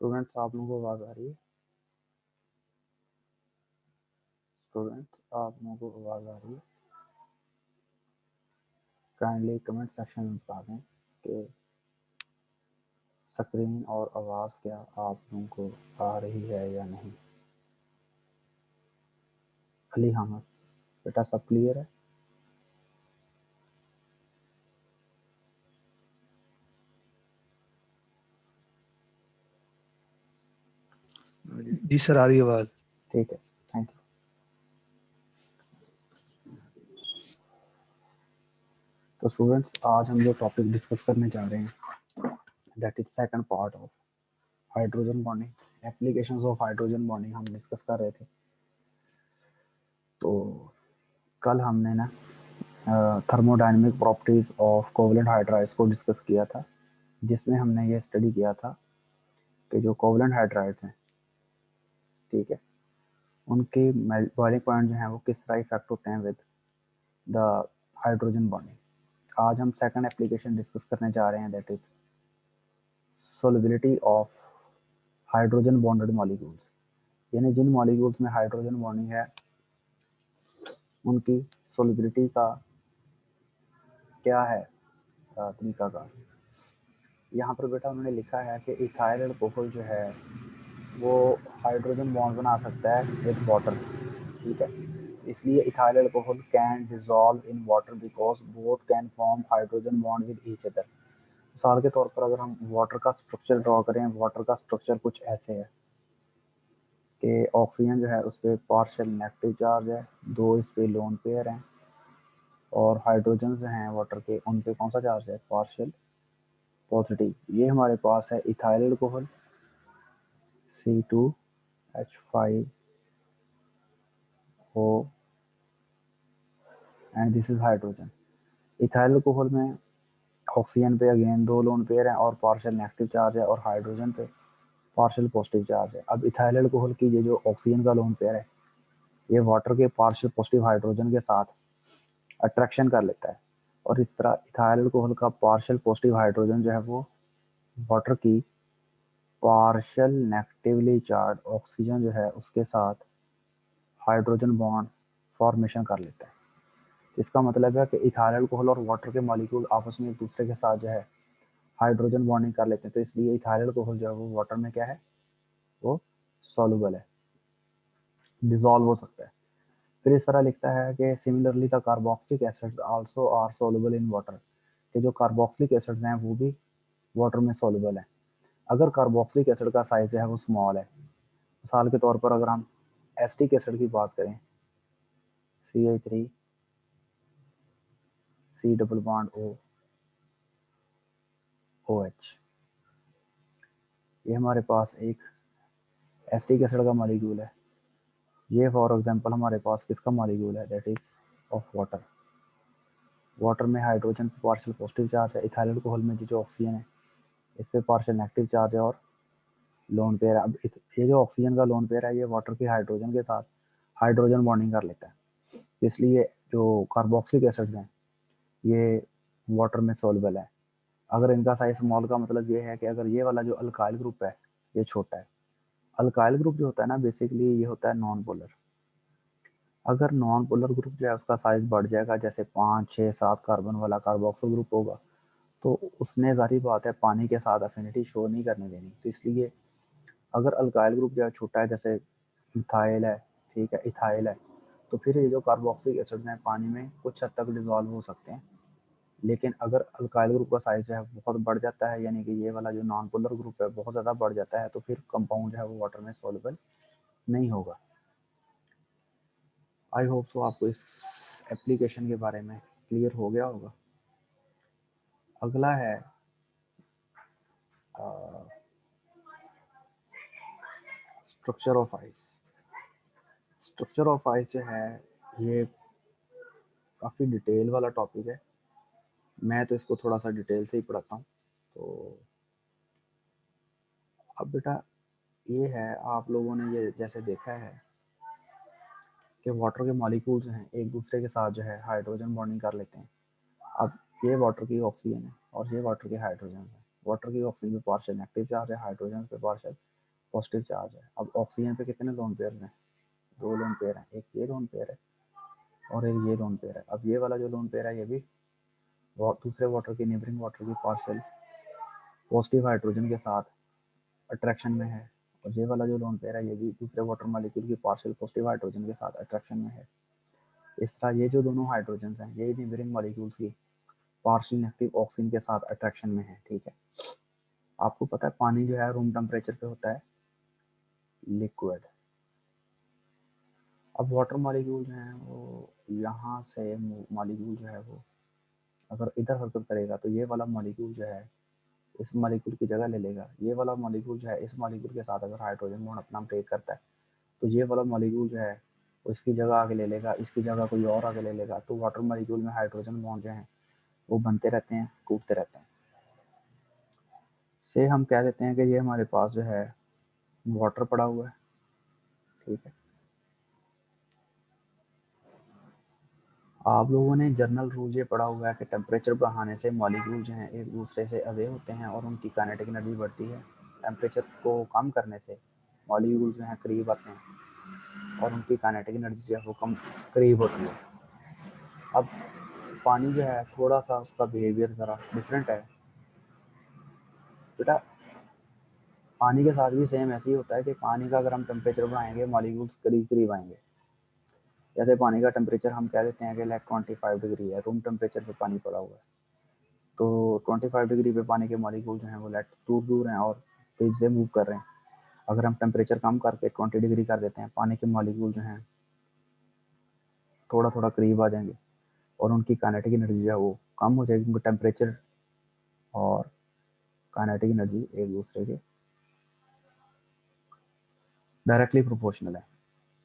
Students आप लोगों को आवाज़ आ रही है? स्टूडेंट्स आप लोगों को आवाज़ आ रही है? काइंडली कमेंट सेक्शन में बता दें कि स्क्रीन और आवाज़ क्या आप लोगों को आ रही है या नहीं। अली अहमद, बेटा सब क्लियर है? जी सर, आ रही है आवाज। ठीक है, थैंक यू। तो स्टूडेंट्स आज हम जो टॉपिक डिस्कस करने जा रहे हैं that is second part of hydrogen bonding, applications of hydrogen bonding हम डिस्कस कर रहे थे। तो कल हमने ना thermodynamic properties of covalent hydrides को डिस्कस किया था, जिसमें हमने ये स्टडी किया था कि जो कोवलेंट हाइड्राइड्स हैं, ठीक है, उनके बॉइलिंग पॉइंट जो हैं वो किस तरह इफेक्ट होते हैं विद द हाइड्रोजन बॉन्डिंग। आज हम सेकंड एप्लीकेशन डिस्कस करने जा रहे हैं that is solubility of hydrogen bonded molecules, यानी जिन मॉलिक्यूल्स में हाइड्रोजन बॉन्डिंग है उनकी सोलिबिलिटी का क्या है तरीका का। यहाँ पर बेटा उन्होंने लिखा है कि इथाइल अल्कोहल जो है वो हाइड्रोजन बॉन्ड बना सकता है विद वाटर, ठीक है। इसलिए ethyl alcohol can dissolve in water because both can form hydrogen bond with each other. मिसाल के तौर पर अगर हम वाटर का स्ट्रक्चर ड्रॉ करें, वाटर का स्ट्रक्चर कुछ ऐसे है कि ऑक्सीजन जो है उस पर पार्शियल नेगेटिव चार्ज है, दो इस पे लोन पेयर हैं, और हाइड्रोजन जो हैं वाटर के उन पे कौन सा चार्ज है, पार्शियल पॉजिटिव। ये हमारे पास है ethyl alcohol C2H5O and this is hydrogen. Ethyl alcohol में ऑक्सीजन पे अगेन दो लोन पेयर हैं और पार्शियल नेगेटिव चार्ज है, और हाइड्रोजन पे पार्शियल पॉजिटिव चार्ज है। अब इथाइल अल्कोहल की ये जो ऑक्सीजन का लोन पेयर है ये वाटर के पार्शियल पॉजिटिव हाइड्रोजन के साथ अट्रैक्शन कर लेता है, और इस तरह इथाइल अल्कोहल का पार्शियल पॉजिटिव हाइड्रोजन जो है वो वाटर की पार्शियल नेगेटिवली चार्ज ऑक्सीजन जो है उसके साथ हाइड्रोजन बॉन्ड फॉर्मेशन कर लेता है। इसका मतलब है कि इथाइल अल्कोहल और वाटर के मॉलिक्यूल आपस में एक दूसरे के साथ जो है हाइड्रोजन बॉन्डिंग कर लेते हैं। तो इसलिए इथाइल अल्कोहल जो है वो वाटर में क्या है, वो सॉल्युबल है, डिसॉल्व हो सकता है। फिर इस तरह लिखता है कि similarly the carboxylic acids also are soluble in water, कि जो कार्बोक्सिलिक एसिड्स हैं वो भी वाटर में सॉल्युबल है अगर कार्बोक्सिलिक एसिड का साइज जो है वो स्मॉल है। मिसाल के तौर पर अगर हम एसिटिक एसिड की बात करें, CH3C डबल बॉन्ड OH, ये हमारे पास एक एसिटिक एसिड का मॉलिक्यूल है। ये फॉर एग्जांपल हमारे पास किसका मॉलिक्यूल है, that is of water. Water में हाइड्रोजन पे पार्शियल पॉजिटिव चार्ज है, इथाइल अल्कोहल में जो ऑक्सीजन है इस पे पार्शियल नेगेटिव चार्ज है और लोन पेयर है। अब ये जो ऑक्सीजन का लोन पेयर है ये वाटर की हाइड्रोजन के साथ हाइड्रोजन बॉन्डिंग कर लेता है। इसलिए जो कार्बोक्सिलिक एसिड्स हैं ये वाटर में सॉल्युबल है। अगर इनका साइज स्मॉल का मतलब ये है कि अगर ये वाला जो अल्काइल ग्रुप है ये छोटा है। अल्काइल ग्रुप जो होता है ना बेसिकली ये होता है नॉन पोलर। अगर नॉन पोलर ग्रुप जो है उसका साइज बढ़ जाएगा, जैसे 5, 6, 7 कार्बन वाला कार्बोक्सिल ग्रुप होगा, तो उसने जारी बात है पानी के साथ अफिनिटी शो नहीं करने देनी। तो इसलिए अगर अल्काइल ग्रुप जो है छोटा है, जैसे इथाइल है, ठीक है, इथाइल है, तो फिर ये जो कार्बोक्सिलिक एसिड्स हैं पानी में कुछ हद तक डिजॉल्व हो सकते हैं। लेकिन अगर अल्काइल ग्रुप का साइज जो है बहुत बढ़ जाता है, यानी कि ये वाला जो नॉन पोलर ग्रुप है बहुत ज़्यादा बढ़ जाता है, तो फिर कंपाउंड जो है वो वाटर में सॉल्युबल नहीं होगा। आई होप सो आपको इस एप्लीकेशन के बारे में क्लियर हो गया होगा। अगला है structure of ice. Structure of ice जो है ये काफ़ी डिटेल वाला टॉपिक है, मैं तो इसको थोड़ा सा डिटेल से ही पढ़ाता हूँ। तो अब बेटा ये है, आप लोगों ने ये जैसे देखा है कि वाटर के मॉलिक्यूल्स हैं एक दूसरे के साथ जो है हाइड्रोजन बॉन्डिंग कर लेते हैं। अब ये वाटर की ऑक्सीजन है और ये वाटर के हाइड्रोजन है। वाटर की ऑक्सीजन पे पार्शियल नेगेटिव चार्ज है, हाइड्रोजन पे पार्शियल पॉजिटिव चार्ज है। अब ऑक्सीजन पे कितने लोन पेयर्स हैं? 2 लोन पेयर हैं, एक ये लोन पेयर है और एक ये लोन पेयर है। अब ये वाला जो लोन पेयर है ये भी दूसरे वाटर की, नेबरिंग वाटर की पार्शियल पॉजिटिव हाइड्रोजन के साथ अट्रैक्शन में है, और ये वाला जो लोन पेयर है ये भी दूसरे वाटर मॉलिक्यूल की पार्शियल पॉजिटिव हाइड्रोजन के साथ अट्रैक्शन में है। इस तरह ये जो दोनों हाइड्रोजन हैं ये नेबरिंग मॉलिक्यूल्स की पार्शियल एक्टिव ऑक्सीजन के साथ अट्रैक्शन में है। ठीक है, आपको पता है पानी जो है रूम टेम्परेचर पे होता है लिक्विड। अब वाटर मॉलिक्यूल जो है वो यहाँ से मॉलिक्यूल जो है वो अगर इधर हरकत करेगा तो ये वाला मॉलिक्यूल जो है इस मॉलिक्यूल की जगह ले लेगा। ये वाला मॉलिक्यूल जो है इस मॉलिक्यूल के साथ अगर हाइड्रोजन बॉन्ड अपना ब्रेक करता है तो ये वाला मॉलिक्यूल जो है वो इसकी जगह आगे ले लेगा, इसकी जगह कोई और आगे ले लेगा। तो वाटर मॉलिक्यूल में हाइड्रोजन बॉन्ड जो है वो बनते रहते हैं, टूटते रहते हैं। से हम कह देते हैं कि ये हमारे पास जो है वाटर पड़ा हुआ है। ठीक है, आप लोगों ने जर्नल रूल ये पढ़ा हुआ है कि टेम्परेचर बढ़ाने से मॉलिक्यूल जो हैं एक दूसरे से अवे होते हैं और उनकी काइनेटिक एनर्जी बढ़ती है। टेम्परेचर को कम करने से मॉलिक्यूल जो हैं करीब आते हैं और उनकी काइनेटिक एनर्जी जो है वो कम करीब होती है। अब पानी जो है थोड़ा सा उसका बिहेवियर ज़रा डिफरेंट है बेटा। पानी के साथ भी सेम ऐसे ही होता है कि पानी का अगर हम टेम्परेचर बढ़ाएंगे मॉलिक्यूल्स करीब करीब आएंगे। जैसे पानी का टेम्परेचर हम कह देते हैं कि लाइक 25 डिग्री है, रूम टेम्परेचर पे पानी पड़ा हुआ है, तो 25 डिग्री पे पानी के मॉलिक्यूल जो हैं वो लाइक दूर दूर हैं और तेज से मूव कर रहे हैं। अगर हम टेम्परेचर कम करके 20 डिग्री कर देते हैं, पानी के मॉलिक्यूल जो हैं थोड़ा थोड़ा करीब आ जाएंगे और उनकी काइनेटिक एनर्जी जो है वो कम हो जाएगी, क्योंकि टेम्परेचर और काइनेटिक एनर्जी एक दूसरे के डायरेक्टली प्रोपोर्शनल है।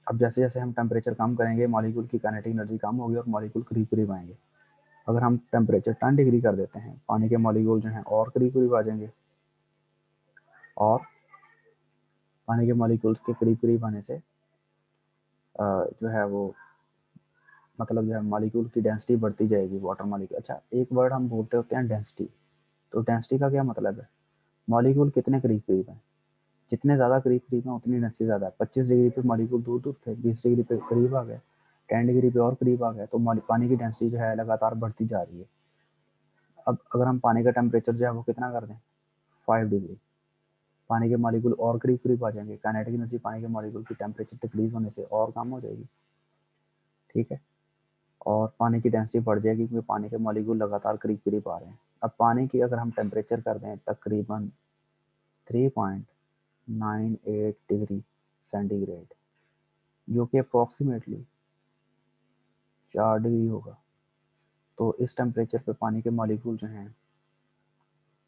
अब जैसे जैसे हम टेम्परेचर कम करेंगे मॉलिक्यूल की काइनेटिक एनर्जी कम होगी और मॉलिक्यूल करीब करीब आएंगे। अगर हम टेम्परेचर 10 डिग्री कर देते हैं, पानी के मॉलिक्यूल जो हैं और करीब करीब आ जाएंगे और पानी के मॉलिक्यूल्स के करीब करीब आने से जो है वो मतलब जो है मॉलिक्यूल की डेंसिटी बढ़ती जाएगी, वाटर मॉलिक्यूल। अच्छा, एक वर्ड हम बोलते होते हैं डेंसिटी। तो डेंसिटी का क्या मतलब है? मॉलिक्यूल कितने करीब करीब हैं, जितने ज़्यादा करीब करीब हैं उतनी डेंसिटी ज़्यादा है। 25 डिग्री पे मॉलिक्यूल दूर दूर थे, 20 डिग्री पे करीब आ गए, 10 डिग्री पे और करीब आ गए, तो पानी की डेंसिटी जो है लगातार बढ़ती जा रही है। अब अगर हम पानी का टेम्परेचर जो है वो कितना कर दें 5 डिग्री, पानी के मॉलिक्यूल और करीब करीब आ जाएंगे, काइनेटिक एनर्जी पानी के मॉलिक्यूल की टेम्परेचर डिक्रीज होने से और कम हो जाएगी। ठीक है, और पानी की डेंसिटी बढ़ जाएगी क्योंकि पानी के मॉलिक्यूल लगातार करीब करीब आ रहे हैं। अब पानी की अगर हम टेम्परेचर कर दें तकरीबन 3.98 डिग्री सेंटीग्रेड, जो कि अप्रॉक्सीमेटली 4 डिग्री होगा, तो इस टेम्परेचर पे पानी के मॉलिक्यूल जो हैं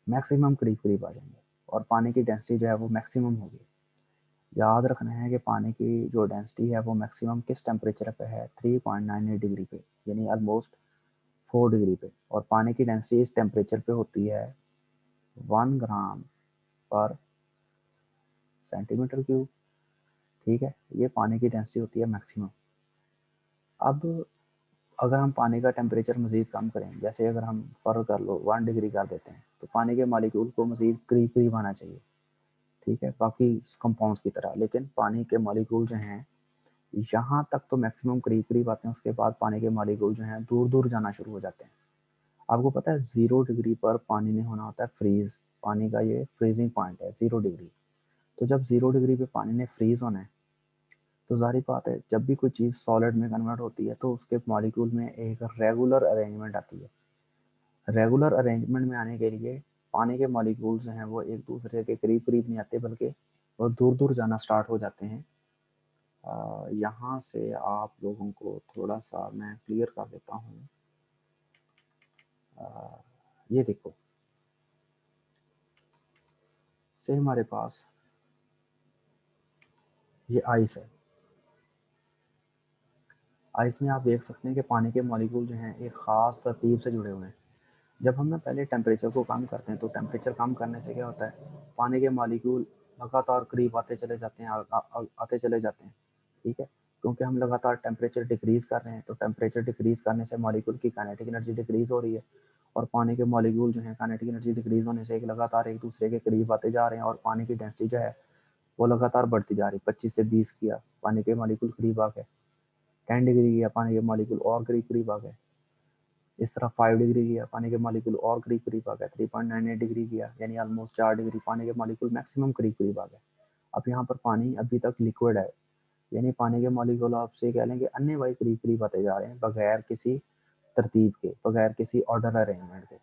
मैक्सिमम करीब करीब आ जाएंगे और पानी की डेंसिटी जो है वो मैक्सिमम होगी। याद रखना है कि पानी की जो डेंसिटी है वो मैक्सिमम किस टेम्परेचर पे है, 3.98 डिग्री पे, यानी ऑलमोस्ट 4 डिग्री पे। और पानी की डेंसिटी इस टेम्परेचर पे होती है 1 ग्राम पर सेंटीमीटर क्यूब। ठीक है, ये पानी की डेंसिटी होती है मैक्सिमम। अब अगर हम पानी का टेम्परेचर मज़ीद कम करें, जैसे अगर हम फर्क कर लो 1 डिग्री कर देते हैं, तो पानी के मॉलिक्यूल को मज़ीद करीब करीब आना चाहिए। ठीक है, बाकी कंपाउंड्स की तरह, लेकिन पानी के मॉलिक्यूल जो हैं यहाँ तक तो मैक्सिमम करीब करीब आते हैं, उसके बाद पानी के मॉलिक्यूल जो हैं दूर दूर जाना शुरू हो जाते हैं। आपको पता है 0 डिग्री पर पानी ने होना होता है फ्रीज, पानी का ये फ्रीजिंग पॉइंट है 0 डिग्री। तो जब 0 डिग्री पे पानी ने फ्रीज होना है तो ज़ाहिर बात है जब भी कोई चीज़ सॉलिड में कन्वर्ट होती है तो उसके मॉलिक्यूल में एक रेगुलर अरेंजमेंट आती है। रेगुलर अरेंजमेंट में आने के लिए पानी के मॉलिक्यूल्स जो हैं वो एक दूसरे के करीब करीब नहीं आते, बल्कि वो दूर दूर जाना स्टार्ट हो जाते हैं। यहाँ से आप लोगों को थोड़ा सा मैं क्लियर कर देता हूँ। ये देखो, से हमारे पास ये आइस है। आइस में आप देख सकते हैं कि पानी के मॉलिक्यूल जो हैं एक ख़ास तरतीब से जुड़े हुए हैं। जब हम ना पहले टेम्परेचर को कम करते हैं तो टेम्परेचर कम करने से क्या होता है, पानी के मॉलिक्यूल लगातार करीब आते चले जाते हैं, आते चले जाते हैं। ठीक है, क्योंकि हम लगातार टेम्परेचर डिक्रीज कर रहे हैं, तो टेम्परेचर डिक्रीज करने से मॉलिक्यूल की काइनेटिक एनर्जी डिक्रीज हो रही है और पानी के मॉलिक्यूल जो हैं काइनेटिक एनर्जी डिक्रीज होने से एक लगातार एक दूसरे के करीब आते जा रहे हैं और पानी की डेंसिटी जो है वो लगातार बढ़ती जा रही, 25 से 20 किया, पानी के मॉलिक्यूल करीब आ गए, 10 डिग्री किया, पानी के मॉलिक्यूल और करीब करीब आ गए, इस तरह 5 डिग्री किया, पानी के मॉलिक्यूल और करीब करीब आ गए, 3.98 डिग्री किया, यानी ऑलमोस्ट 4 डिग्री, पानी के मॉलिक्यूल मैक्सिमम करीब करीब आ गए। अब यहाँ पर पानी अभी तक लिक्विड है, यानी पानी के मॉलिक्यूल आपसे कह लेंगे अन्य वाई करीब करीब आते जा रहे हैं, बगैर किसी तरतीब के, बगैर किसी ऑर्डर अरेंजमेंट के।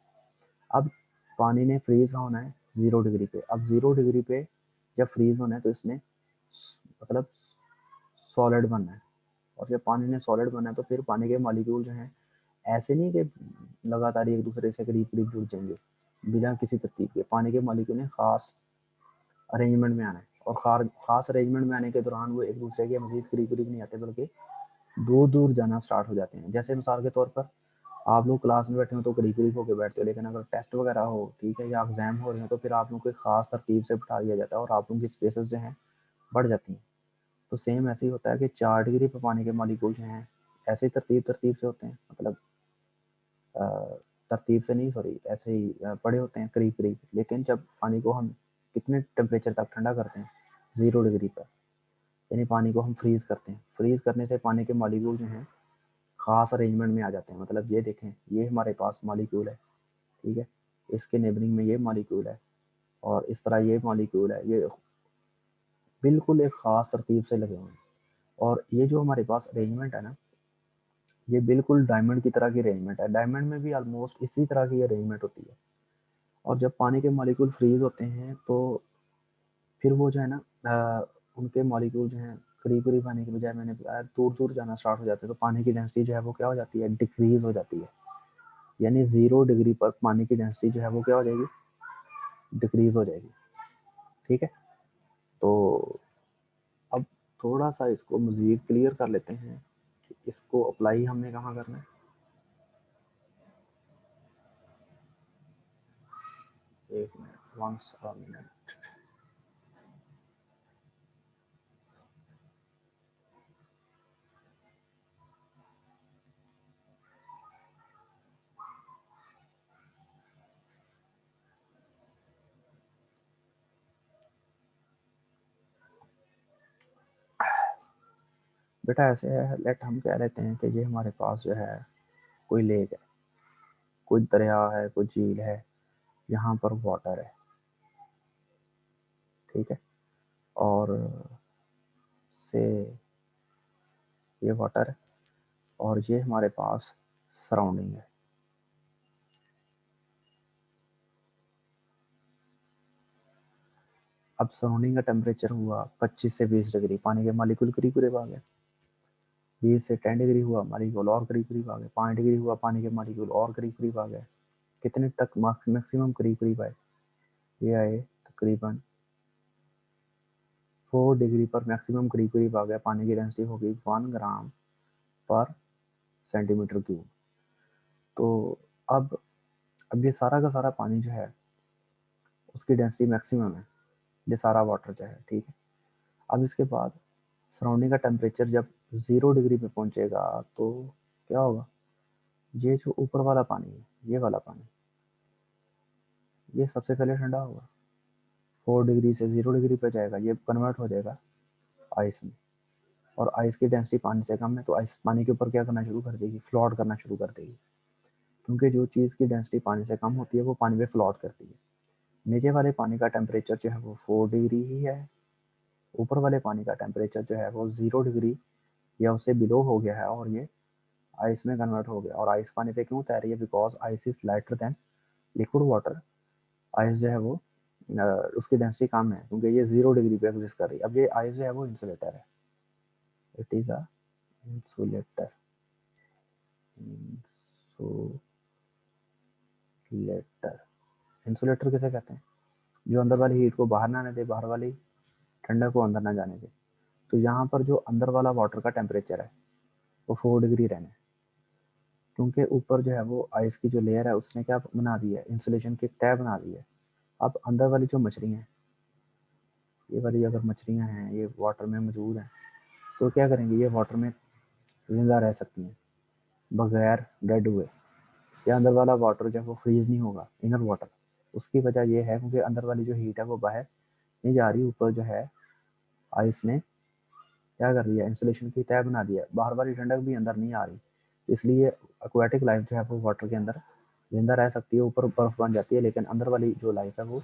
अब पानी ने फ्रीज होना है 0 डिग्री पे। अब 0 डिग्री पे जब फ्रीज होना है तो इसने मतलब सॉलिड बनना है, और जब पानी ने सॉलिड बनना है तो फिर पानी के मॉलिक्यूल जो हैं ऐसे नहीं कि लगातार एक दूसरे से करीब करीब जुड़ जाएंगे बिना किसी तरतीब के। पानी के मॉलिक्यूल ने खास अरेंजमेंट में आना है, और खास अरेंजमेंट में आने के दौरान वो एक दूसरे के मजीद करीब करीब नहीं आते, बल्कि दूर दूर जाना स्टार्ट हो जाते हैं। जैसे मिसाल के तौर पर आप लोग क्लास में बैठे हो तो करीब करीब होकर बैठते हो, लेकिन अगर टेस्ट वगैरह हो, ठीक है, या एग्जाम हो रहे हैं, तो फिर आप लोग को खास तरतीब से बिठा दिया जाता है और आप लोगों की स्पेसेस जो हैं बढ़ जाती हैं। तो सेम ऐसे ही होता है कि 4 डिग्री पर पानी के मॉलिक्यूल जो हैं ऐसे ही तरतीब तरतीब से होते हैं, मतलब तरतीब से नहीं, सॉरी, ऐसे ही पड़े होते हैं करीब करीब। लेकिन जब पानी को हम कितने टेम्परेचर तक ठंडा करते हैं, 0 डिग्री पर, यानी पानी को हम फ्रीज करते हैं। फ्रीज करने से पानी के मॉलिक्यूल जो हैं खास अरेंजमेंट में आ जाते हैं। मतलब ये देखें, ये हमारे पास मॉलिक्यूल है, ठीक है, इसके नेबरिंग में ये मॉलिक्यूल है, और इस तरह ये मॉलिक्यूल है, ये बिल्कुल एक ख़ास तरतीब से लगे हुए हैं। और ये जो हमारे पास अरेंजमेंट है ना, ये बिल्कुल डायमंड की तरह की अरेंजमेंट है। डायमंड में भी ऑलमोस्ट इसी तरह की अरेंजमेंट होती है। और जब पानी के मॉलिक्यूल फ्रीज होते हैं तो फिर वो जो है ना, उनके मॉलिक्यूल जो हैं करीब करीब आने के बजाय, मैंने बताया, दूर दूर जाना स्टार्ट हो जाते हैं। तो पानी की डेंसिटी जो है वो क्या हो जाती है, डिक्रीज हो जाती है। यानी 0 डिग्री पर पानी की डेंसिटी जो है वो क्या हो जाएगी, डिक्रीज हो जाएगी। ठीक है, तो अब थोड़ा सा इसको मज़ीद क्लियर कर लेते हैं कि इसको अप्लाई हमने कहाँ करना है। एक मिनट, वंस अ मिनट। बेटा ऐसे है, लेट हम कह लेते हैं कि ये हमारे पास जो है कोई लेक है, कोई दरिया है, कोई झील है, यहाँ पर वाटर है, ठीक है, और से ये वाटर है, और ये हमारे पास सराउंडिंग है। अब सराउंडिंग का टेम्परेचर हुआ 25 से 20 डिग्री, पानी के मॉलिक्यूल करीब करीब आ गए। 20 से 10 डिग्री हुआ, मॉलिक्यूल और करीब करीब आ गए। 5 डिग्री हुआ, पानी के मॉलिक्यूल और करीब करीब आ गए। कितने तक मैक्सिमम करीब करीब आए, ये आए तकरीबन 4 डिग्री पर मैक्सिमम करीब करीब आ गया। पानी की डेंसिटी हो गई 1 ग्राम पर सेंटीमीटर क्यूब। तो अब ये सारा का सारा पानी जो है उसकी डेंसिटी मैक्सिमम है, ये सारा वाटर जो है, ठीक है। अब इसके बाद सराउंडिंग का टेम्परेचर जब 0 डिग्री पे पहुंचेगा तो क्या होगा, ये जो ऊपर वाला पानी है, ये वाला पानी, ये सबसे पहले ठंडा होगा। 4 डिग्री से 0 डिग्री पे जाएगा, ये कन्वर्ट हो जाएगा आइस में, और आइस की डेंसिटी पानी से कम है, तो आइस पानी के ऊपर क्या करना शुरू कर देगी, फ्लोट करना शुरू कर देगी। क्योंकि जो चीज़ की डेंसिटी पानी से कम होती है वो पानी में फ्लोट करती है। नीचे वाले पानी का टेम्परेचर जो है वो 4 डिग्री ही है, ऊपर वाले पानी का टेम्परेचर जो है वो 0 डिग्री या उससे बिलो हो गया है, और ये आइस में कन्वर्ट हो गया। और आइस पानी पे क्यों तैर रही है, because ice is lighter than liquid water. Ice जो है वो उसकी डेंसिटी कम है, क्योंकि ये 0 डिग्री पे एग्जिस्ट कर रही है। अब ये आइस जो है वो इंसुलेटर है, it is a insulator. Insulator, insulator किसे कहते हैं, जो अंदर वाली हीट को बाहर ना आने दे, बाहर वाली ठंडक को अंदर ना जाने दे। तो यहाँ पर जो अंदर वाला वाटर का टेम्परेचर है वो 4 डिग्री रहना है, क्योंकि ऊपर जो है वो आइस की जो लेयर है उसने क्या बना दी है, इंसुलेशन की तय बना दी है। अब अंदर वाली जो मछलियाँ हैं, ये वाली अगर मछलियाँ हैं ये वाटर में मौजूद हैं, तो क्या करेंगी, ये वाटर में ज़िंदा रह सकती हैं बगैर डेड हुए। या अंदर वाला वाटर जो है वो फ्रीज नहीं होगा, इनर वाटर। उसकी वजह ये है क्योंकि अंदर वाली जो हीट है वो बाहर नहीं जा रही, ऊपर जो है आइस ने क्या कर दिया, इंसुलेशन की तय बना दिया, बाहर वाली ठंडक भी अंदर नहीं आ रही, इसलिए एक्वाटिक लाइफ जो है वो वाटर के अंदर जिंदा रह सकती है, ऊपर बर्फ बन जाती है, लेकिन अंदर वाली जो लाइफ है वो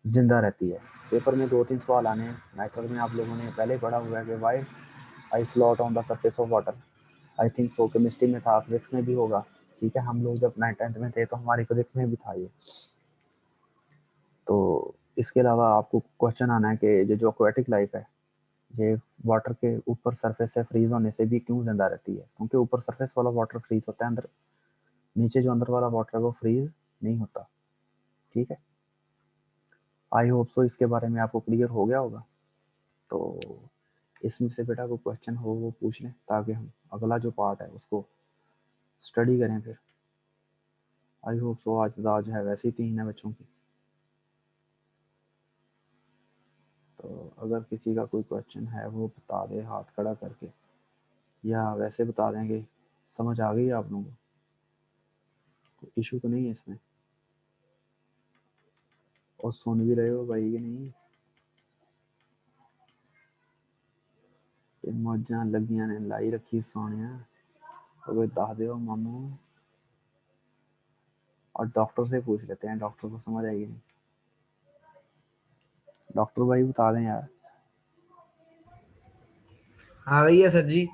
जिंदा रहती है। पेपर में 2-3 सवाल आने हैं। मैथड में आप लोगों ने पहले पढ़ा हुआ है कि why ice float on the surface of water, I think so chemistry में था, फिजिक्स में भी होगा, ठीक है, हम लोग जब 9th-10th में थे तो हमारी फिजिक्स में भी था ये। तो इसके अलावा आपको क्वेश्चन आना है कि ये जो एक्वाटिक लाइफ है ये वाटर के ऊपर सरफेस से फ्रीज होने से भी क्यों जिंदा रहती है, क्योंकि ऊपर सरफेस वाला वाटर फ्रीज होता है, अंदर नीचे जो अंदर वाला वाटर है वो फ्रीज नहीं होता, ठीक है। आई होप सो इसके बारे में आपको क्लियर हो गया होगा। तो इसमें से बेटा कोई क्वेश्चन हो वो पूछ लें, ताकि हम अगला जो पार्ट है उसको स्टडी करें फिर। आई होप सो आज है वैसे ही 3 है बच्चों की, तो अगर किसी का कोई क्वेश्चन है वो बता दे हाथ खड़ा करके, या वैसे बता देंगे समझ आ गई आप लोगों को, कोई इशू तो नहीं है इसमें। और सुन भी रहे हो भाई कि नहीं, मौजा लगियां ने लाई रखी सोनिया, कोई दस दो मामू। और डॉक्टर से पूछ लेते हैं, डॉक्टर को समझ आएगी नहीं, डॉक्टर भाई बता दें यार। हाँ भैया सर जी।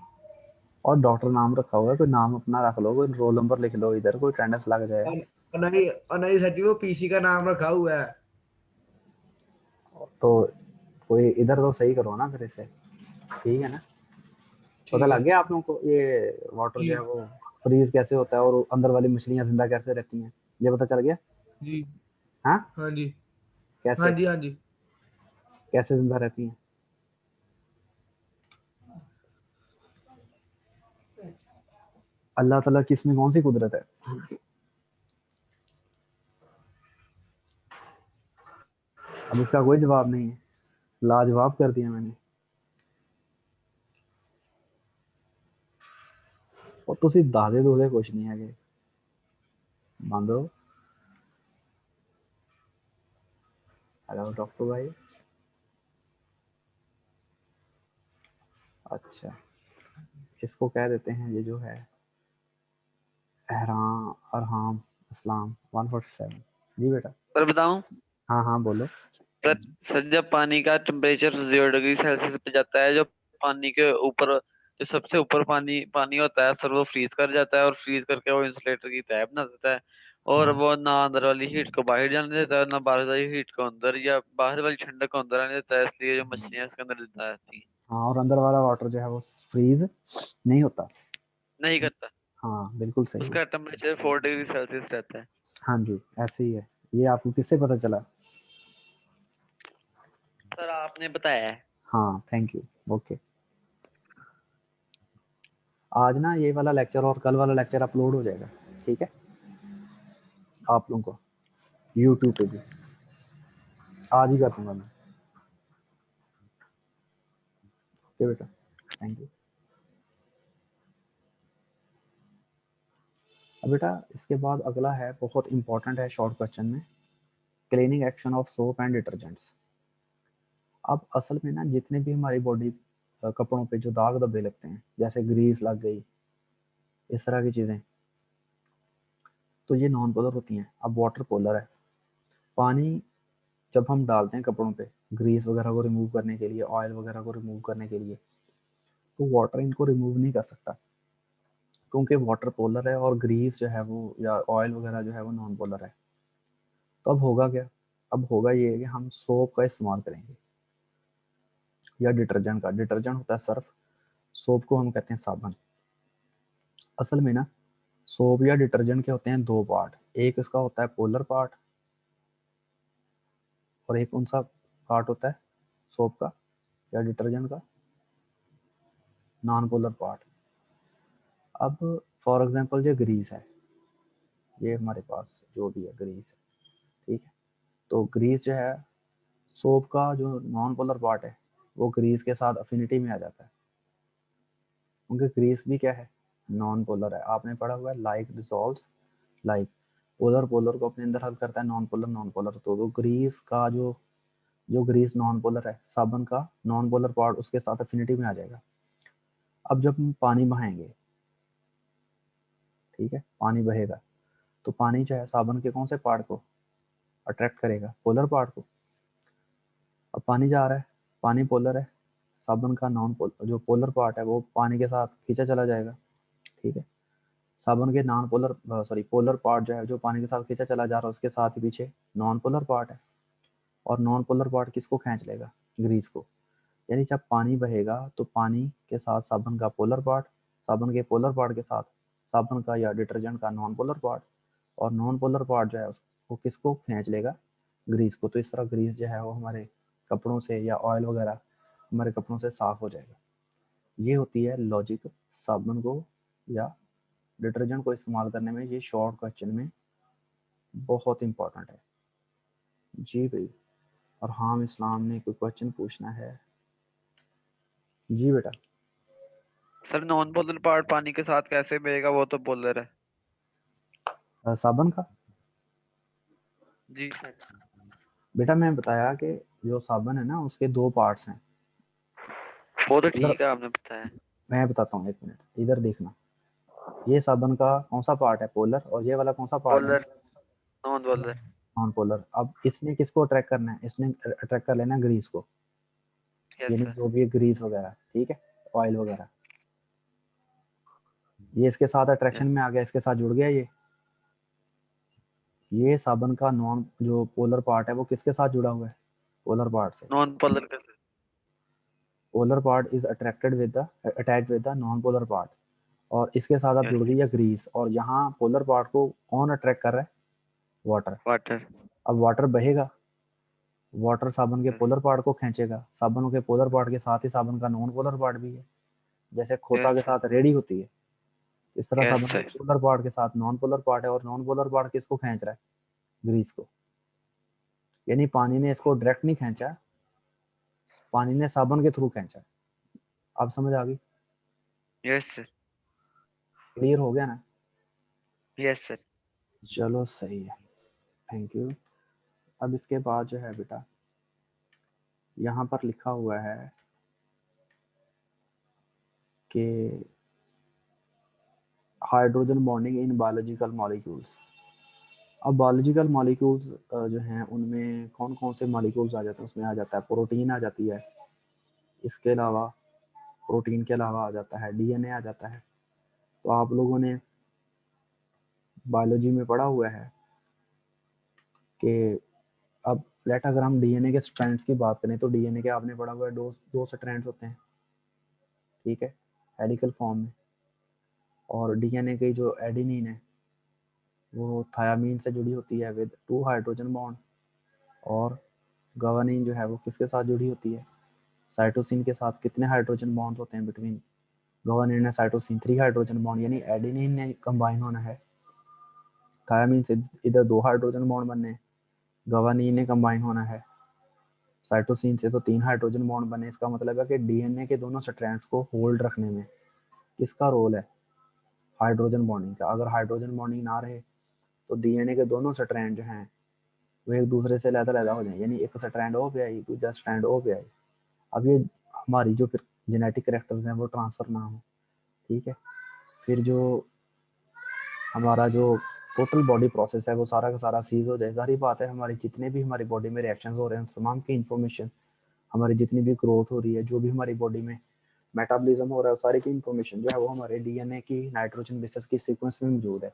और डॉक्टर नाम रखा हुआ है, कोई नाम अपना रख लो, कोई रोल नंबर लिख लो इधर, कोई अटेंडेंस लग जाए। और नहीं सर जी, वो पीसी का नाम रखा हुआ है। तो कोई इधर तो सही करो ना फिर इसे, ठीक है ना। पता ठीक लग है गया आप लोगों को ये वाटर जो जी है वो फ्रीज कैसे होता है और अंदर वाली मछलियां जिंदा कैसे रहती हैं, ये पता चल गया। जी। हाँ, हाँ जी। हाँ कैसे जी। हाँ जी। कैसे जिंदा रहती हैं। अल्लाह ताला की इसमें कौन सी कुदरत है। अब इसका कोई जवाब नहीं है, लाजवाब कर दिया मैंने। और ਤੁਸੀਂ ਦਾਦੇ ਦੋਦੇ ਕੁਛ ਨਹੀਂ ਹੈਗੇ, ਮੰਨ दो। हेलो डॉक्टर भाई। अच्छा, इसको कह देते हैं ये जो है अहराम अरहाम इस्लाम 147। जी बेटा। पर बताऊं हाँ हाँ बोलो। सर। सर जब पानी का टेम्परेचर 0 डिग्री सेल्सियस पे जाता है, जो पानी के ऊपर, जो सबसे ऊपर पानी पानी होता है सर, वो फ्रीज कर जाता है, और फ्रीज करके वो इंसुलेटर की तय बना देता है, और हाँ वो ना अंदर वाली हीट को बाहर जाने देता है, ना बाहर वाली हीट को अंदर, या बाहर वाली ठंडक को अंदर आने देता है, इसलिए जो मछलियां इसके अंदर जिंदा रहती हैं। हाँ, और अंदर वाला वाटर जो है वो फ्रीज नहीं होता। नहीं करता। हाँ बिल्कुल सही है। उसका टेम्परेचर 4 डिग्री सेल्सियस रहता है। हाँ जी ऐसे ही है। ये आपको किससे पता चला। सर आपने बताया है। हाँ थैंक यू। ओके, आज ना ये वाला लेक्चर और कल वाला लेक्चर अपलोड हो जाएगा, ठीक है, आप लोगों को यूट्यूब पे भी आज ही कर दूंगा मैं। ओके बेटा, थैंक यू। अब बेटा इसके बाद अगला है, बहुत इंपॉर्टेंट है शॉर्ट क्वेश्चन में, cleaning action of soap and detergents. अब असल में ना जितने भी हमारी बॉडी कपड़ों पे जो दाग धब्बे लगते हैं, जैसे ग्रीस लग गई, इस तरह की चीज़ें, तो ये नॉन पोलर होती हैं। अब वाटर पोलर है। पानी जब हम डालते हैं कपड़ों पे ग्रीस वगैरह को रिमूव करने के लिए, ऑयल वगैरह को रिमूव करने के लिए, तो वाटर इनको रिमूव नहीं कर सकता, क्योंकि वाटर पोलर है और ग्रीस जो है वो या ऑयल वगैरह जो है वो नॉन पोलर है। तो अब होगा क्या, अब होगा ये कि हम सोप का इस्तेमाल करेंगे या डिटर्जेंट का। डिटर्जेंट होता है सर्फ, सोप को हम कहते हैं साबुन। असल में ना सोप या डिटर्जेंट के होते हैं 2 पार्ट, एक इसका होता है पोलर पार्ट और एक कौन सा पार्ट होता है सोप का या डिटर्जेंट का, नॉन पोलर पार्ट। अब फॉर एग्जांपल ये ग्रीस है, ये हमारे पास जो भी है ग्रीस है, ठीक है। तो ग्रीस जो है सोप का जो नॉन पोलर पार्ट है वो ग्रीस के साथ अफिनिटी में आ जाता है, क्योंकि ग्रीस भी क्या है, नॉन पोलर है। आपने पढ़ा हुआ है like dissolves like, polar polar को अपने अंदर हल करता है, नॉन पोलर नॉन पोलर। तो ग्रीस का जो जो ग्रीस नॉन पोलर है, साबुन का नॉन पोलर पार्ट उसके साथ अफिनिटी में आ जाएगा। अब जब हम पानी बहाएंगे, ठीक है, पानी बहेगा तो पानी जो है साबुन के कौन से पार्ट को अट्रैक्ट करेगा? पोलर पार्ट को। अब पानी जा रहा है, पानी पोलर है, साबुन का नॉन पोलर जो पोलर पार्ट है वो पानी के साथ खींचा चला जाएगा, ठीक है। साबुन के नॉन पोलर पोलर पार्ट जो है जो पानी के साथ खींचा चला जा रहा है उसके साथ ही पीछे नॉन पोलर पार्ट है, और नॉन पोलर पार्ट किसको खींच लेगा? ग्रीस को। यानी जब पानी बहेगा तो पानी के साथ साबुन का पोलर पार्ट, साबुन के पोलर पार्ट के साथ साबुन का या डिटर्जेंट का नॉन पोलर पार्ट, और नॉन पोलर पार्ट जो है वो किसको खींच लेगा? ग्रीस को। तो इस तरह ग्रीस जो है वो हमारे कपड़ों से या ऑयल वगैरह हमारे कपड़ों से साफ हो जाएगा। ये होती है लॉजिक साबुन को या डिटर्जेंट को इस्तेमाल करने में। ये शॉर्ट क्वेश्चन में बहुत इंपॉर्टेंट है जी भाई। और हाँ, इस्लाम ने कोई क्वेश्चन पूछना है जी बेटा। सर नॉन पोलर पार्ट पानी के साथ कैसे बहेगा? वो तो पोलर है। साबुन का जी सर। बेटा मैं बताया कि जो साबुन है ना उसके दो पार्ट्स हैं। वो तो पोलर, ठीक है, आपने बताया। मैं बताता हूँ, एक मिनट इधर देखना। ये साबुन का कौन सा पार्ट है? पोलर। और ये वाला कौन सा पार्ट है? Polar, non polar. Non polar. अब इसने किसको अट्रैक्ट करना है? इसने अट्रैक्ट कर लेना ग्रीस को, यस यानी सर। जो भी ग्रीस वगैरह, ठीक है, ऑयल वगैरह। ये इसके साथ अट्रैक्शन में आ गया, इसके साथ जुड़ गया ये साबुन का नॉन जो पोलर पार्ट है वो किसके साथ जुड़ा हुआ है? पोलर पार्ट से। नॉन पोलर का। Polar part is attracted with the attached with the non polar part, और इसके साथ अब यस जुड़ गई है ग्रीस। और यहाँ पोलर पार्ट को कौन अट्रैक्ट कर रहा है? वाटर। वाटर। अब वाटर बहेगा, वाटर साबुन के यस पोलर पार्ट को खींचेगा। साबुन के पोलर पार्ट के साथ ही साबुन का नॉन पोलर पार्ट भी है। जैसे खोता के सर। साथ रेडी होती है, इस तरह यस साबुन के सर। पोलर पार्ट के साथ नॉन पोलर पार्ट है, और नॉन पोलर पार्ट किसको खींच रहा है? ग्रीस को। यानी पानी ने इसको डायरेक्ट नहीं खींचा, पानी ने साबुन के थ्रू खींचा। अब समझ आ गई? Yes sir. क्लियर हो गया ना? Yes sir. चलो सही है, थैंक यू। अब इसके बाद जो है बेटा यहाँ पर लिखा हुआ है कि hydrogen bonding in biological molecules. अब बायोलॉजिकल मॉलिक्यूल्स जो हैं उनमें कौन कौन से मॉलिक्यूल्स आ जाते हैं? उसमें आ जाता है प्रोटीन आ जाती है, इसके अलावा प्रोटीन के अलावा आ जाता है डीएनए आ जाता है। तो आप लोगों ने बायोलॉजी में पढ़ा हुआ है कि अब लेट अगर हम डीएनए के स्ट्रैंड्स की बात करें तो डीएनए के आपने पढ़ा हुआ है दो स्ट्रैंड्स होते हैं, ठीक है, हेलिकल फॉर्म में। और डीएनए की जो एडेनिन है वो थायामीन से जुड़ी होती है विद 2 हाइड्रोजन बॉन्ड, और गवानीन जो है वो किसके साथ जुड़ी होती है? साइटोसिन के साथ। कितने हाइड्रोजन बॉन्ड होते हैं between guanine and cytosine? 3 hydrogen bond. यानी एडेनिन ने कंबाइन होना है, थायामीन से इधर 2 हाइड्रोजन बॉन्ड बनने हैं, गवानीन ने कंबाइन होना है साइटोसिन से तो 3 हाइड्रोजन बॉन्ड बने। इसका मतलब है कि डीएनए के दोनों स्ट्रैंड्स को होल्ड रखने में किसका रोल है? हाइड्रोजन बॉन्डिंग का। अगर हाइड्रोजन बॉन्डिंग ना रहे तो डीएनए के दोनों स्ट्रैंड जो हैं वो एक दूसरे से अलग हो जाए, यानी एक स्ट्रैंड ओ पे आई, दूसरा स्ट्रैंड ओ पे आई। अब ये हमारी जो फिर जेनेटिक कैरेक्टर्स हैं वो ट्रांसफर ना हो, ठीक है। फिर जो हमारा जो टोटल बॉडी प्रोसेस है वो सारा का सारा सीज हो जाए। सारी बात है, हमारी जितने भी हमारी बॉडी में रिएक्शंस हो रहे हैं तमाम की इंफॉर्मेशन, हमारी जितनी भी ग्रोथ हो रही है, जो भी हमारी बॉडी में मेटाबॉलिज्म हो रहा है, सारी की इंफॉर्मेशन जो है वो हमारे डीएनए की नाइट्रोजन बेसिस की सीक्वेंस में मौजूद है।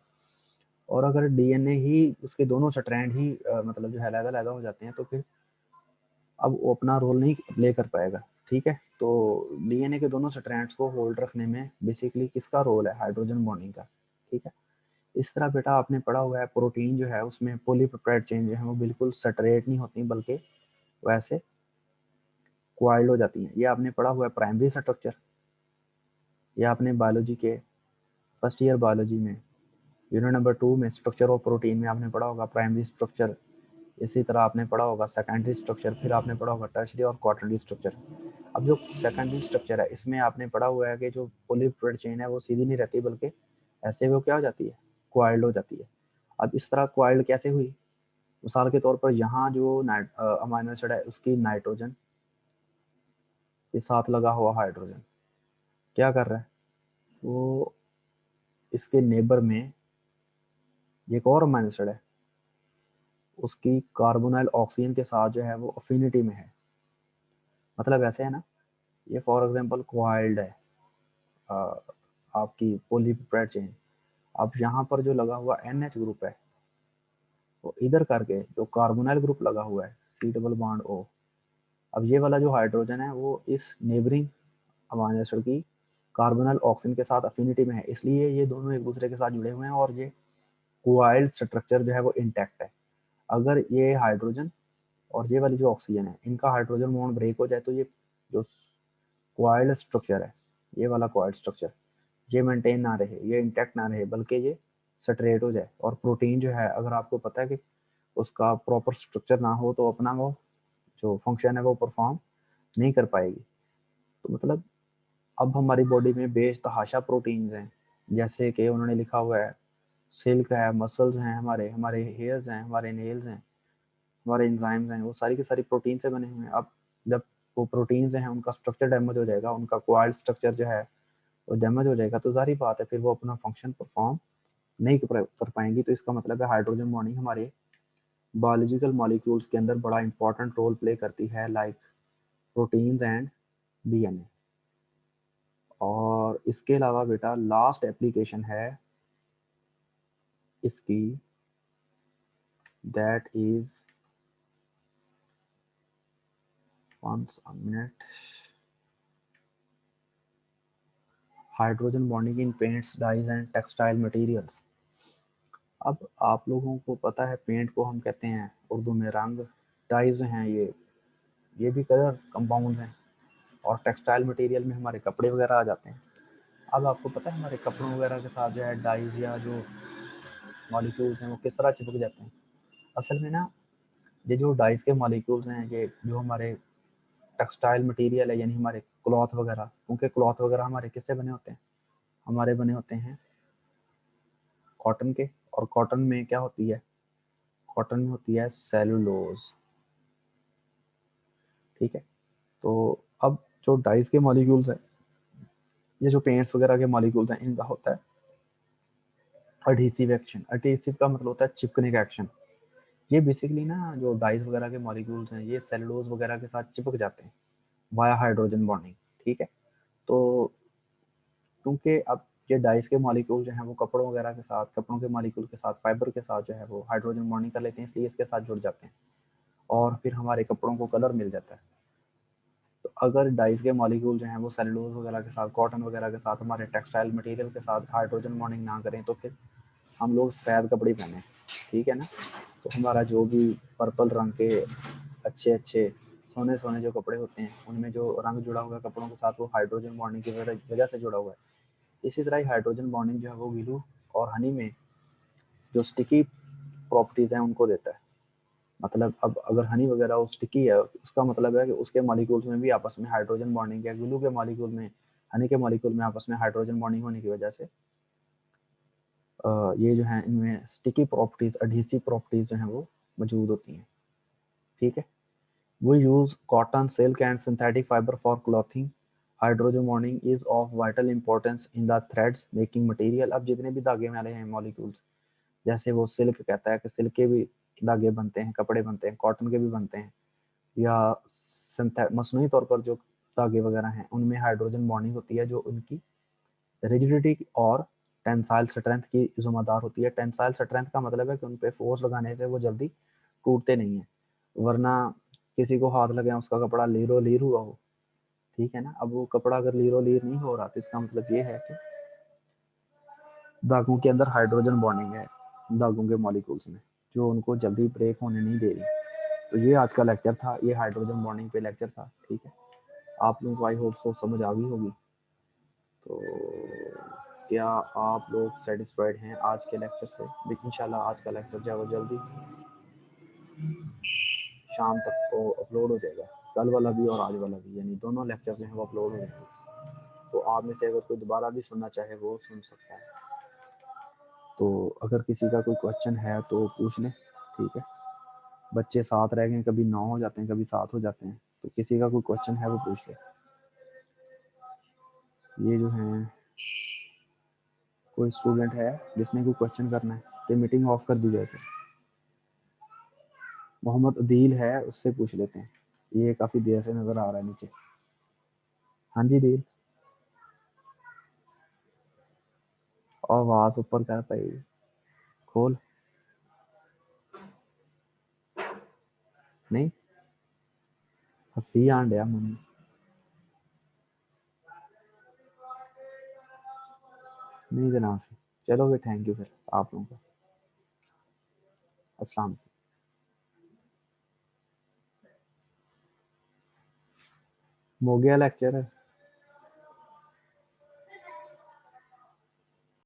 और अगर डीएनए ही उसके दोनों स्ट्रैंड ही मतलब जो है अलग-अलग हो जाते हैं तो फिर अब वो अपना रोल नहीं प्ले कर पाएगा, ठीक है। तो डीएनए के दोनों स्ट्रैंड्स को होल्ड रखने में बेसिकली किसका रोल है? हाइड्रोजन बॉन्डिंग का, ठीक है। इस तरह बेटा आपने पढ़ा हुआ है प्रोटीन जो है उसमें पॉलीपेप्टाइड चेन जो है वो बिल्कुल सेटरेट नहीं होती बल्कि वैसे क्वाइल्ड हो जाती हैं। ये आपने पढ़ा हुआ है प्राइमरी स्ट्रक्चर। ये आपने बायोलॉजी के फर्स्ट ईयर बायोलॉजी में यूनिट नंबर 2 में स्ट्रक्चर ऑफ प्रोटीन में आपने पढ़ा होगा प्राइमरी स्ट्रक्चर। इसी तरह आपने पढ़ा होगा सेकेंडरी स्ट्रक्चर, फिर आपने पढ़ा होगा टर्शियरी और क्वाटरनरी स्ट्रक्चर। अब जो सेकेंडरी स्ट्रक्चर है इसमें आपने पढ़ा हुआ है कि जो पॉलीपेप्टाइड चेन है वो सीधी नहीं रहती बल्कि ऐसे वो क्या हो जाती है? क्वाइल्ड हो जाती है। अब इस तरह क्वाइल्ड कैसे हुई? मिसाल के तौर पर यहाँ जो अमीनो एसिड है उसकी नाइट्रोजन के साथ लगा हुआ हाइड्रोजन क्या कर रहा है, वो इसके नेबर में एक और अमीनो एसिड है, उसकी कार्बोनाइल ऑक्सीजन के साथ जो है वो अफिनिटी में है। मतलब ऐसे है ना, ये फॉर एग्जांपल कोआइल्ड है आपकी पॉलीपेप्टाइड चेन। अब यहाँ पर जो लगा हुआ NH ग्रुप है वो इधर करके जो कार्बोनाइल ग्रुप लगा हुआ है C डबल बॉन्ड O, अब ये वाला जो हाइड्रोजन है वो इस नेबरिंग अमीनो एसिड की कार्बोनाइल ऑक्सीजन के साथ अफिनिटी में है, इसलिए ये दोनों एक दूसरे के साथ जुड़े हुए हैं और ये कोआइल्ड स्ट्रक्चर जो है वो इंटैक्ट है। अगर ये हाइड्रोजन और ये वाली जो ऑक्सीजन है इनका हाइड्रोजन बॉन्ड ब्रेक हो जाए तो ये जो कोआइल्ड स्ट्रक्चर है, ये वाला कोआइल्ड स्ट्रक्चर ये मेंटेन ना रहे, ये इंटैक्ट ना रहे, बल्कि ये सटरेट हो जाए। और प्रोटीन जो है अगर आपको पता है कि उसका प्रॉपर स्ट्रक्चर ना हो तो अपना वो जो फंक्शन है वो परफॉर्म नहीं कर पाएगी। तो मतलब अब हमारी बॉडी में बेतहाशा प्रोटीन्स हैं, जैसे कि उन्होंने लिखा हुआ है सिल्क है, मसल्स हैं, हमारे हमारे हेयर्स हैं, हमारे नेल्स हैं, हमारे एंजाइम्स हैं, वो सारी की सारी प्रोटीन से बने हुए हैं। अब जब वो प्रोटीन्स हैं उनका स्ट्रक्चर डैमेज हो जाएगा, उनका कोआइल्ड स्ट्रक्चर जो है वो डैमेज हो जाएगा, तो जाहिर बात है फिर वो अपना फंक्शन परफॉर्म नहीं कर पाएंगी। तो इसका मतलब है हाइड्रोजन बॉन्डिंग हमारे बायोलॉजिकल मॉलिक्यूल्स के अंदर बड़ा इंपॉर्टेंट रोल प्ले करती है, लाइक प्रोटीन्स एंड DNA। और इसके अलावा बेटा लास्ट एप्लीकेशन है इसकी, that is once a minute, hydrogen bonding in paints dyes and textile materials. अब आप लोगों को पता है पेंट को हम कहते हैं उर्दू में रंग, डाइज हैं ये भी कलर कंपाउंड्स हैं, और टेक्सटाइल मटेरियल में हमारे कपड़े वगैरह आ जाते हैं। अब आपको पता है हमारे कपड़ों वगैरह के साथ जो है डाइज या जो मॉलिक्यूल्स हैं वो किस तरह चिपक जाते हैं। असल में ना ये जो डाइज के मॉलिक्यूल्स हैं, ये जो हमारे टेक्सटाइल मटेरियल है यानी हमारे क्लॉथ वगैरह, क्योंकि क्लॉथ वगैरह हमारे किससे बने होते हैं, हमारे बने होते हैं कॉटन के। और कॉटन में क्या होती है, कॉटन में होती है सेलुलोज, ठीक है। तो अब जो डाइज के मॉलिक्यूल्स हैं, ये जो पेंट्स वगैरह के मॉलिक्यूल्स हैं, इनका होता है एडहेसिव एक्शन। एडहेसिव का मतलब होता है चिपकने का एक्शन। ये बेसिकली ना जो डाइज वगैरह के मॉलिक्यूल्स हैं ये सेलुलोज वगैरह के साथ चिपक जाते हैं वाया हाइड्रोजन बॉन्डिंग, ठीक है। तो क्योंकि अब ये डाइस के मॉलिक्यूल जो हैं वो कपड़ों वगैरह के साथ, कपड़ों के मॉलिक्यूल के साथ, फाइबर के साथ जो है वो हाइड्रोजन बॉन्डिंग कर लेते हैं, इसलिए इसके साथ जुड़ जाते हैं और फिर हमारे कपड़ों को कलर मिल जाता है। तो अगर डाइस के मॉलिक्यूल जो हैं वो सेलुलोज वगैरह के साथ, कॉटन वगैरह के साथ, हमारे टेक्सटाइल मटेरियल के साथ हाइड्रोजन बॉन्डिंग ना करें तो फिर हम लोग सफ़ेद कपड़े पहने, ठीक है ना। तो हमारा जो भी पर्पल रंग के अच्छे अच्छे सोने सोने जो कपड़े होते हैं उनमें जो रंग जुड़ा हुआ है कपड़ों के साथ वो हाइड्रोजन बॉन्डिंग की वजह से जुड़ा हुआ है। इसी तरह ही हाइड्रोजन बॉन्डिंग जो है वो ग्लू और हनी में जो स्टिकी प्रॉपर्टीज हैं उनको देता है। मतलब अब अगर हनी वगैरह वो स्टिकी है उसका मतलब है कि उसके मॉलिक्यूल्स में भी आपस में हाइड्रोजन बॉन्डिंग है, ग्लू के मॉलिक्यूल में, हनी के मॉलिक्यूल में आपस में हाइड्रोजन बॉन्डिंग होने की वजह से ये जो है इनमें स्टिकी प्रॉपर्टीज, एडहेसिव प्रॉपर्टीज जो हैं वो मौजूद होती हैं, ठीक है। We use cotton, silk and synthetic fiber for clothing. Hydrogen bonding is of vital importance in the threads making material. अब जितने भी धागे वाले हैं मॉलिक्यूल्स, जैसे वो सिल्क कहता है कि सिल्क के भी धागे बनते हैं, कपड़े बनते हैं, कॉटन के भी बनते हैं, या मसनूई तौर पर जो धागे वगैरह हैं उनमें हाइड्रोजन बॉन्डिंग होती है जो उनकी रिजिडिटी और टेंसाइल स्ट्रेंथ की जिम्मेदार होती है। टेंसाइल स्ट्रेंथ का मतलब है कि उन पे फोर्स लगाने से वो जल्दी टूटते नहीं हैं, वरना किसी को हाथ लगे उसका कपड़ा लीरो लीर हुआ हो, ठीक है ना। अब वो कपड़ा अगर लीरो लीर नहीं हो रहा तो इसका मतलब ये है कि धागों के अंदर हाइड्रोजन बॉन्डिंग है धागों के मॉलिक्यूल्स में जो उनको जल्दी ब्रेक होने नहीं दे रही। तो ये आज का लेक्चर था, ये हाइड्रोजन बॉन्डिंग पे लेक्चर था, ठीक है। आप लोगों को आई होप सो समझ आ गई होगी। तो क्या आप लोग सेटिस्फाइड हैं आज के लेक्चर से? इंशाल्लाह आज का लेक्चर जो है वो जल्दी शाम तक को अपलोड हो जाएगा, कल वाला भी और आज वाला भी, यानी दोनों लेक्चर जो हैं वो अपलोड हो जाएंगे। तो आप में से अगर कोई दोबारा भी सुनना चाहे वो सुन सकता है। तो अगर किसी का कोई क्वेश्चन है तो पूछ लें, ठीक है। बच्चे 7 रह गए, कभी 9 हो जाते हैं, कभी 7 हो जाते हैं। तो किसी का कोई क्वेश्चन है वो पूछ ले। ये जो है कोई स्टूडेंट है जिसने कोई क्वेश्चन करना है तो मीटिंग ऑफ कर दी जाए। मोहम्मद अदील है, उससे पूछ लेते हैं। ये काफी देर से नजर आ रहा है नीचे। हाँ जी दिल, आवाज ऊपर कर पाई खोल। नहीं हंसी आन डया मन। नहीं जनाब, चलो फिर थैंक यू फिर आप लोगों का। अस्सलाम। हो गया लेक्चर।